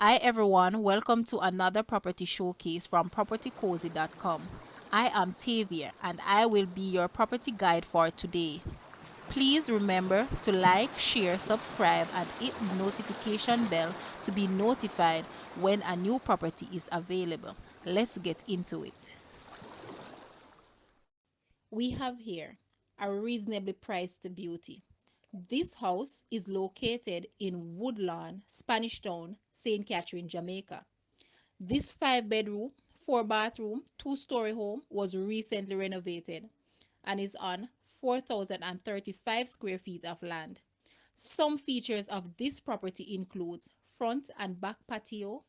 Hi everyone, welcome to another property showcase from PropertyCozy.com. I am Tavia and I will be your property guide for today. Please remember to like, share, subscribe and hit the notification bell to be notified when a new property is available. Let's get into it. We have here a reasonably priced beauty. This house is located in Woodlawn, Spanish Town, St. Catherine, Jamaica. This 5 bedroom, 4 bathroom, two-story home was recently renovated and is on 4,035 square feet of land. Some features of this property includes front and back patio,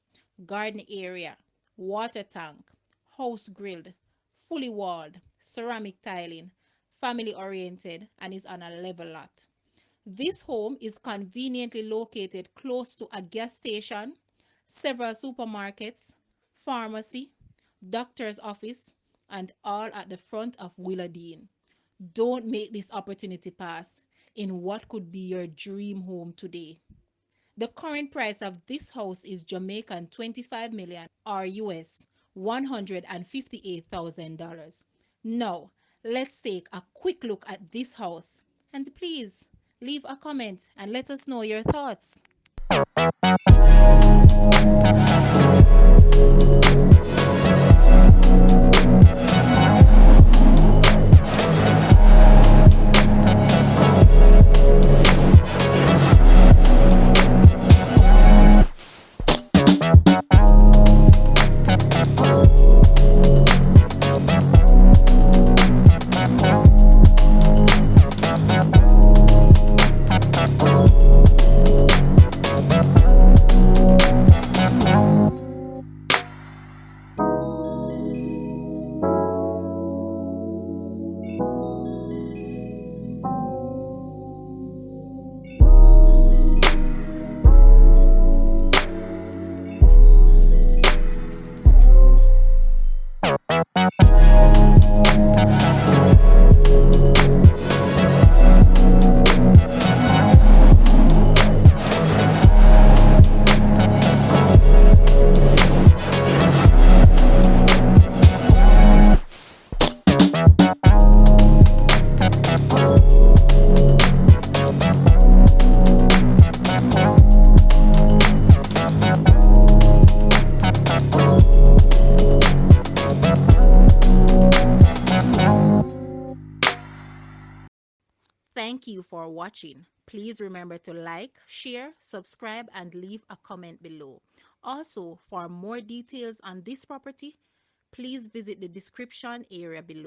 garden area, water tank, house grilled, fully walled, ceramic tiling, family oriented, and is on a level lot. This home is conveniently located close to a gas station, several supermarkets, pharmacy, doctor's office, and all at the front of Willardine. Don't make this opportunity pass in what could be your dream home today. The current price of this house is Jamaican 25 million or US $158,000. Now, let's take a quick look at this house and please leave a comment and let us know your thoughts. Thank you for watching. Please remember to like, share, subscribe, and leave a comment below. Also, for more details on this property, please visit the description area below.